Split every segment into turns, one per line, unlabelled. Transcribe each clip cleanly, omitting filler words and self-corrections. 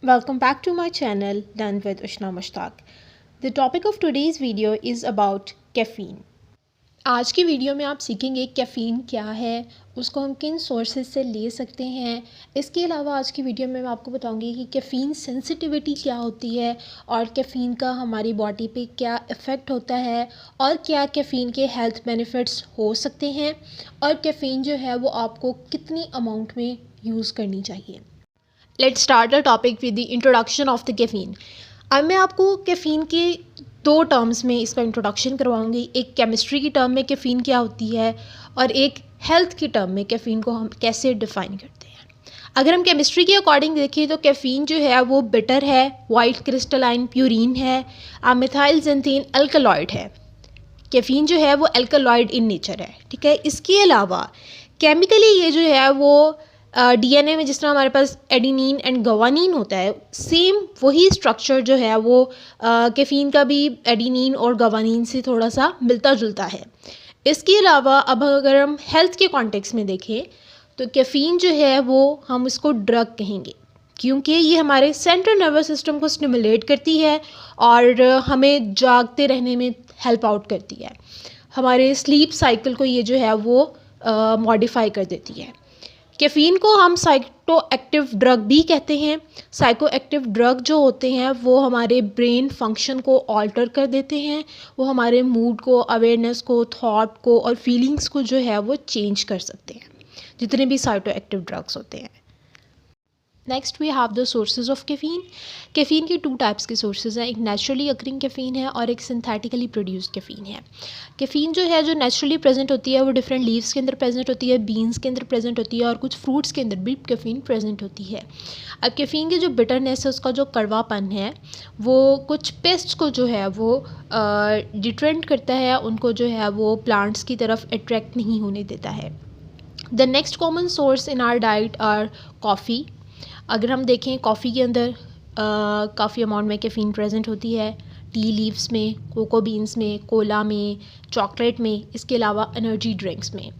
Welcome back to my channel Done with Ushna Mushtaq. The topic of today's video is about caffeine. आज की video में आप सीखेंगे caffeine क्या है, उसको हम किन सोर्सेज से ले सकते हैं। इसके अलावा आज की वीडियो में मैं आपको बताऊंगी कि कैफ़ीन सेंसिटिविटी क्या होती है और कैफ़ीन का हमारी बॉडी पे क्या इफ़ेक्ट होता है और क्या कैफ़ीन के हेल्थ बेनिफिट्स हो सकते हैं और कैफ़ीन जो है वो आपको कितनी अमाउंट में यूज़ करनी चाहिए। Let's start the topic with the introduction of the caffeine. अब मैं आपको कैफ़ीन के दो टर्म्स में इसका इंट्रोडक्शन करवाऊंगी। एक केमिस्ट्री की टर्म में कैफ़ीन क्या होती है और एक हेल्थ की टर्म में कैफ़ीन को हम कैसे डिफ़ाइन करते हैं। अगर हम केमिस्ट्री के अकॉर्डिंग देखें तो कैफ़ीन जो है वो बिटर है, वाइट क्रिस्टलाइन प्यूरिन है, मिथाइल ज़ेंथीन अल्कलॉइड है। कैफ़ीन जो है वो अल्कलॉइड इन नेचर है, ठीक है। इसके अलावा केमिकली ये जो है वो डीएनए में जिस तरह हमारे पास एडिनिन एंड गवानीन होता है, सेम वही स्ट्रक्चर जो है वो कैफ़ीन का भी एडिनिन और गवानीन से थोड़ा सा मिलता जुलता है। इसके अलावा अब अगर हम हेल्थ के कॉन्टेक्स्ट में देखें तो कैफ़ीन जो है वो हम इसको ड्रग कहेंगे, क्योंकि ये हमारे सेंट्रल नर्वस सिस्टम को स्टिमुलेट करती है और हमें जागते रहने में हेल्प आउट करती है। हमारे स्लीप साइकिल को ये जो है वो मॉडिफाई कर देती है। कैफ़ीन को हम साइको एक्टिव ड्रग भी कहते हैं। साइको एक्टिव ड्रग जो होते हैं वो हमारे ब्रेन फंक्शन को ऑल्टर कर देते हैं, वो हमारे मूड को, अवेयरनेस को, थॉट को और फीलिंग्स को जो है वो चेंज कर सकते हैं, जितने भी साइको एक्टिव ड्रग्स होते हैं। Next we have the sources of caffeine. Caffeine के टू टाइप्स के सोर्सेज हैं, एक नेचुरली अकरिंग कैफ़ीन है और एक सिंथेटिकली प्रोड्यूस्ड कैफ़ीन है। कैफ़ीन जो है जो नेचुरली प्रेजेंट होती है वो डिफरेंट लीव्स के अंदर प्रेजेंट होती है, बीन्स के अंदर प्रेजेंट होती है और कुछ फ्रूट्स के अंदर भी कैफ़ीन प्रेजेंट होती है। अब कैफ़ीन की जो बिटरनेस है, उसका जो कड़वापन है, वो कुछ पेस्ट को जो है वो डिट्रेंट करता है, उनको जो है वो प्लांट्स की तरफ अट्रैक्ट नहीं होने देता है। The next common source in our diet are coffee. अगर हम देखें कॉफ़ी के अंदर काफ़ी अमाउंट में कैफ़ीन प्रेजेंट होती है, टी लीव्स में, कोको बीन्स में, कोला में, चॉकलेट में, इसके अलावा एनर्जी ड्रिंक्स में।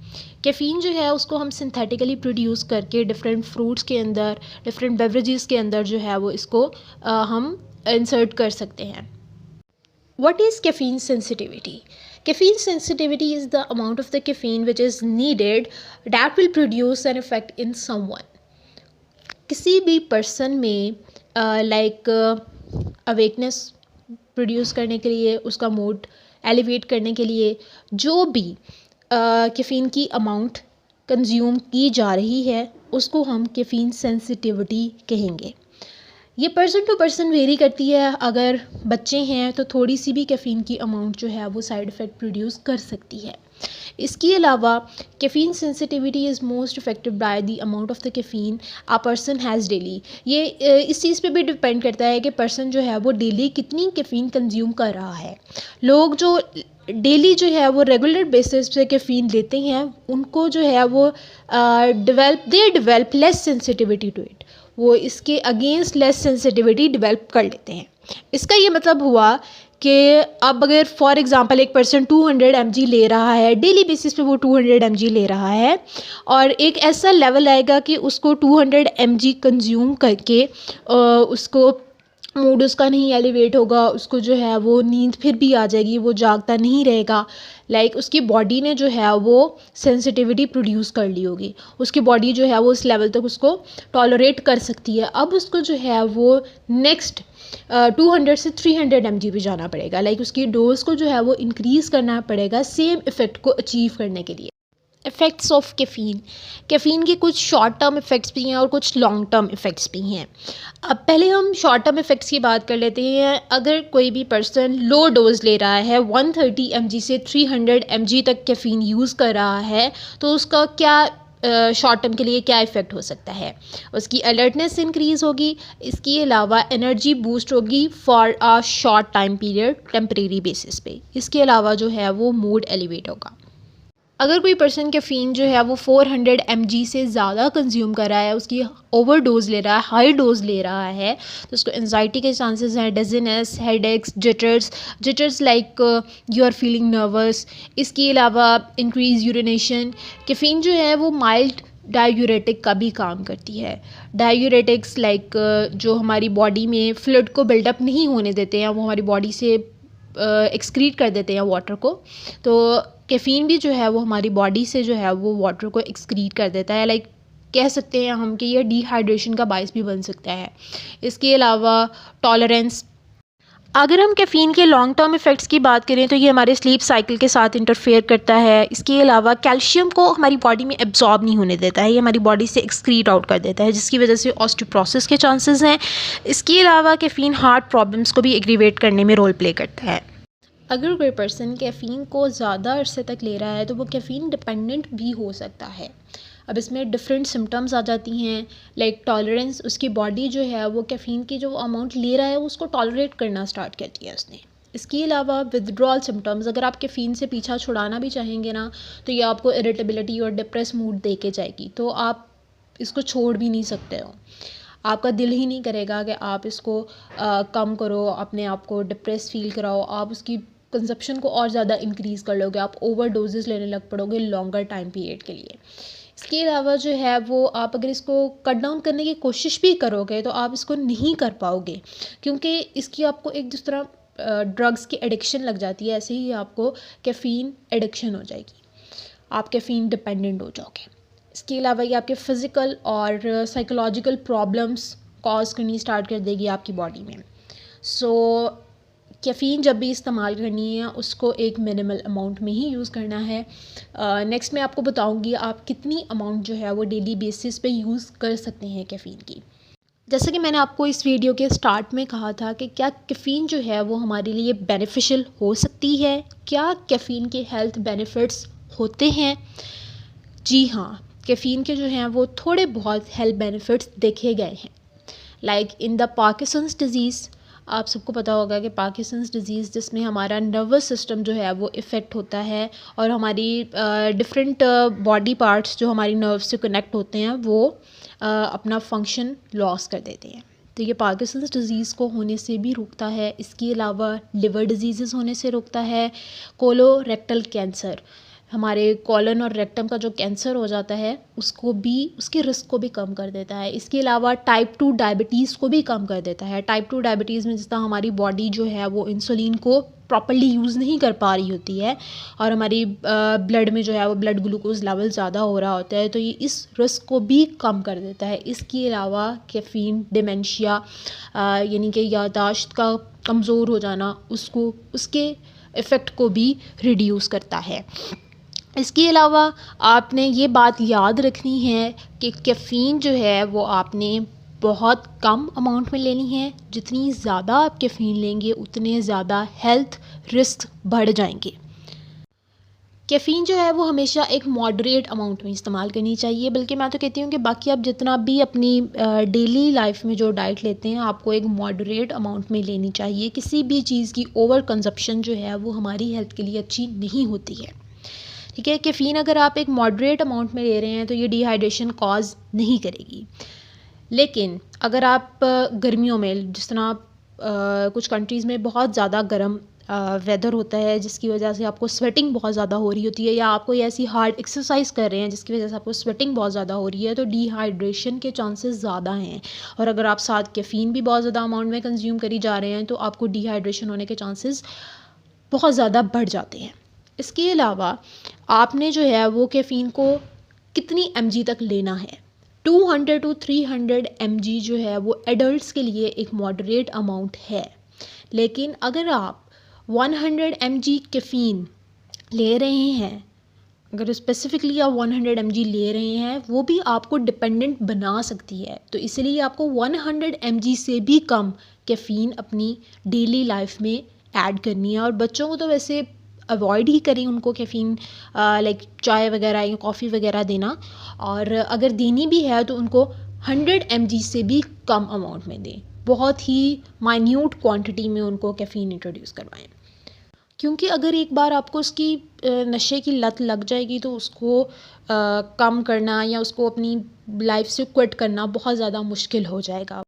कैफ़ीन जो है उसको हम सिंथेटिकली प्रोड्यूस करके डिफरेंट फ्रूट्स के अंदर, डिफरेंट बेवरेजेस के अंदर जो है वो इसको हम इंसर्ट कर सकते हैं। What is caffeine sensitivity? Caffeine sensitivity is the amount of the caffeine which is needed that will produce an effect in someone. किसी भी पर्सन में लाइक अवेकनेस प्रोड्यूस करने के लिए, उसका मूड एलिवेट करने के लिए जो भी कैफ़ीन की अमाउंट कंज्यूम की जा रही है उसको हम कैफ़ीन सेंसिटिविटी कहेंगे। ये पर्सन टू पर्सन वेरी करती है। अगर बच्चे हैं तो थोड़ी सी भी कैफ़ीन की अमाउंट जो है वो साइड इफ़ेक्ट प्रोड्यूस कर सकती है। इसके अलावा caffeine sensitivity is most effective by the amount of the caffeine a person has daily. ये इस चीज़ पे भी डिपेंड करता है कि पर्सन जो है वो डेली कितनी कैफ़ीन कंज्यूम कर रहा है। लोग जो डेली जो है वो रेगुलर बेसिस पे कैफ़ीन लेते हैं, उनको जो है वो develop less sensitivity to it, वो इसके अगेंस्ट लेस सेंसिटिविटी डेवलप कर लेते हैं। इसका ये मतलब हुआ कि अब अगर फॉर एग्ज़ाम्पल एक पर्सन 200 mg ले रहा है, डेली बेसिस पे वो 200 mg ले रहा है और एक ऐसा लेवल आएगा कि उसको 200 mg कंज्यूम करके उसको मूड उसका नहीं एलिवेट होगा, उसको जो है वो नींद फिर भी आ जाएगी, वो जागता नहीं रहेगा। लाइक उसकी बॉडी ने जो है वो सेंसिटिविटी प्रोड्यूस कर ली होगी, उसकी बॉडी जो है वो उस लेवल तक उसको टॉलरेट कर सकती है। अब उसको जो है वो नेक्स्ट 200 से 300 mg पे जाना पड़ेगा, लाइक उसकी डोज को जो है वो इंक्रीज़ करना पड़ेगा सेम इफ़ेक्ट को अचीव करने के लिए। Effects of caffeine. कैफ़ीन के कुछ शॉर्ट टर्म इफ़ेक्ट्स भी हैं और कुछ लॉन्ग टर्म इफ़ेक्ट्स भी हैं। अब पहले हम शॉर्ट टर्म इफ़ेक्ट्स की बात कर लेते हैं। अगर कोई भी पर्सन लो डोज ले रहा है, 130 mg से 300 mg तक कैफ़ीन यूज़ कर रहा है, तो उसका क्या शॉर्ट टर्म के लिए क्या इफ़ेक्ट हो सकता है। उसकी अलर्टनेस इंक्रीज़ होगी, इसके अलावा एनर्जी बूस्ट होगी for a short time period temporary basis पे। इसके अलावा जो है वो मूड एलिवेट होगा। अगर कोई पर्सन कैफ़ीन जो है वो 400 mg से ज़्यादा कंज्यूम कर रहा है, उसकी ओवर डोज ले रहा है, हाई डोज ले रहा है, तो उसको एंजाइटी के चांसेस हैं, dizziness, headaches, jitters like you are feeling nervous. इसके अलावा इंक्रीज यूरिनेशन। कैफ़ीन जो है वो माइल्ड डायूरेटिक का भी काम करती है। डायूरेटिक्स लाइक जो हमारी बॉडी में फ्लूइड को बिल्डअप नहीं होने देते हैं, वो हमारी बॉडी से एक्सक्रीट कर देते हैं वाटर को। तो कैफ़ीन भी जो है वो हमारी बॉडी से जो है वो वाटर को एक्सक्रीट कर देता है। लाइक कह सकते हैं हम कि यह डिहाइड्रेशन का बायस भी बन सकता है। इसके अलावा टॉलरेंस, अगर हम कैफ़ीन के लॉन्ग टर्म इफ़ेक्ट्स की बात करें तो ये हमारे स्लीप साइकिल के साथ इंटरफेयर करता है। इसके अलावा कैल्शियम को हमारी बॉडी में एब्जॉर्ब नहीं होने देता है, ये हमारी बॉडी से एक्सक्रीट आउट कर देता है, जिसकी वजह से ऑस्टियोपोरोसिस के चांसेस हैं। इसके अलावा कैफ़ीन हार्ट प्रॉब्लम्स को भी एग्रीवेट करने में रोल प्ले करता है। अगर कोई पर्सन कैफ़ीन को ज़्यादा अरसे तक ले रहा है तो वो कैफ़ीन डिपेंडेंट भी हो सकता है। अब इसमें डिफरेंट सिम्टम्स आ जाती हैं, लाइक टॉलरेंस। उसकी बॉडी जो है वो कैफ़ीन की जो अमाउंट ले रहा है वो उसको टॉलरेट करना स्टार्ट कर दिया उसने। इसके अलावा विथड्रॉल सिम्टम्स, अगर आप कैफ़ीन से पीछा छुड़ाना भी चाहेंगे ना तो ये आपको इरिटेबिलिटी और डिप्रेस मूड दे के जाएगी, तो आप इसको छोड़ भी नहीं सकते हो। आपका दिल ही नहीं करेगा कि आप इसको कम करो, अपने आप को डिप्रेस फील कराओ, आप उसकी कंजप्शन को और ज़्यादा इंक्रीज़ कर लोगे, आप ओवर डोजेज़ लेने लग पड़ोगे लॉन्गर टाइम पीरियड के लिए। इसके अलावा जो है वो आप अगर इसको कट डाउन करने की कोशिश भी करोगे तो आप इसको नहीं कर पाओगे, क्योंकि इसकी आपको एक जिस तरह ड्रग्स की एडिक्शन लग जाती है, ऐसे ही आपको कैफ़ीन एडिक्शन हो जाएगी, आप कैफ़ीन डिपेंडेंट हो जाओगे। इसके अलावा ये आपके फ़िज़िकल और साइकोलॉजिकल प्रॉब्लम्स कॉज करनी स्टार्ट कर देगी आपकी बॉडी में। सो कैफ़ीन जब भी इस्तेमाल करनी है उसको एक मिनिमल अमाउंट में ही यूज़ करना है। नेक्स्ट मैं आपको बताऊंगी आप कितनी अमाउंट जो है वो डेली बेसिस पे यूज़ कर सकते हैं कैफ़ीन की। जैसा कि मैंने आपको इस वीडियो के स्टार्ट में कहा था कि क्या कैफ़ीन जो है वो हमारे लिए बेनिफिशियल हो सकती है, क्या कैफ़ीन के हेल्थ बेनिफिट्स होते हैं। जी हाँ, कैफ़ीन के जो हैं वो थोड़े बहुत हेल्थ बेनिफिट्स देखे गए हैं। Like in the Parkinson's disease, आप सबको पता होगा कि पार्किंसंस डिज़ीज़ जिसमें हमारा नर्वस सिस्टम जो है वो इफ़ेक्ट होता है और हमारी डिफरेंट बॉडी पार्ट्स जो हमारी नर्व से कनेक्ट होते हैं वो अपना फंक्शन लॉस कर देते हैं। तो ये पार्किंसंस डिज़ीज़ को होने से भी रोकता है। इसके अलावा लिवर डिजीज़ होने से रोकता है। कोलोरेक्टल कैंसर, हमारे कॉलन और रेक्टम का जो कैंसर हो जाता है उसको भी, उसके रिस्क को भी कम कर देता है। इसके अलावा टाइप 2 डायबिटीज़ को भी कम कर देता है। टाइप 2 डायबिटीज़ में जिस तरह हमारी बॉडी जो है वो इंसुलिन को प्रॉपर्ली यूज़ नहीं कर पा रही होती है और हमारी ब्लड में जो है वो ब्लड ग्लूकोज लेवल ज़्यादा हो रहा होता है, तो ये इस रिस्क को भी कम कर देता है। इसके अलावा कैफ़ीन डिमेंशिया यानी कि याददाश्त का कमज़ोर हो जाना, उसको, उसके इफ़ेक्ट को भी रिड्यूस करता है। इसके अलावा आपने ये बात याद रखनी है कि कैफ़ीन जो है वो आपने बहुत कम अमाउंट में लेनी है। जितनी ज़्यादा आप कैफ़ीन लेंगे उतने ज़्यादा हेल्थ रिस्क बढ़ जाएंगे। कैफ़ीन जो है वो हमेशा एक मॉडरेट अमाउंट में इस्तेमाल करनी चाहिए, बल्कि मैं तो कहती हूँ कि बाकी आप जितना भी अपनी डेली लाइफ में जो डाइट लेते हैं आपको एक मॉडरेट अमाउंट में लेनी चाहिए। किसी भी चीज़ की ओवर कंजप्शन जो है वो हमारी हेल्थ के लिए अच्छी नहीं होती है। ठीक है, कैफ़ीन अगर आप एक मॉडरेट अमाउंट में ले रहे हैं तो ये डिहाइड्रेशन कॉज नहीं करेगी। लेकिन अगर आप गर्मियों में, जिस तरह कुछ कंट्रीज़ में बहुत ज़्यादा गर्म वेदर होता है जिसकी वजह से आपको स्वेटिंग बहुत ज़्यादा हो रही होती है, या आप कोई ऐसी हार्ड एक्सरसाइज कर रहे हैं जिसकी वजह से आपको स्वेटिंग बहुत ज़्यादा हो रही है, तो डिहाइड्रेशन के चांसेस ज़्यादा हैं। और अगर आप साथ कैफ़ीन भी बहुत ज़्यादा अमाउंट में कंज्यूम करी जा रहे हैं तो आपको डिहाइड्रेशन होने के चांसेस बहुत ज़्यादा बढ़ जाते हैं। इसके अलावा आपने जो है वो कैफ़ीन को कितनी mg तक लेना है। 200 to 300 mg जो है वो एडल्ट्स के लिए एक मॉडरेट अमाउंट है। लेकिन अगर आप 100 mg कैफ़ीन ले रहे हैं, अगर स्पेसिफिकली आप 100 mg ले रहे हैं, वो भी आपको डिपेंडेंट बना सकती है। तो इसलिए आपको 100 mg से भी कम कैफ़ीन अपनी डेली लाइफ में ऐड करनी है। और बच्चों को तो वैसे अवॉइड ही करें उनको कैफ़ीन लाइक चाय वगैरह या कॉफ़ी वगैरह देना, और अगर देनी भी है तो उनको 100 mg से भी कम अमाउंट में दें। बहुत ही माइन्यूट क्वांटिटी में उनको कैफ़ीन इंट्रोड्यूस करवाएं, क्योंकि अगर एक बार आपको उसकी नशे की लत लग जाएगी तो उसको कम करना या उसको अपनी लाइफ से क्विट करना बहुत ज़्यादा मुश्किल हो जाएगा।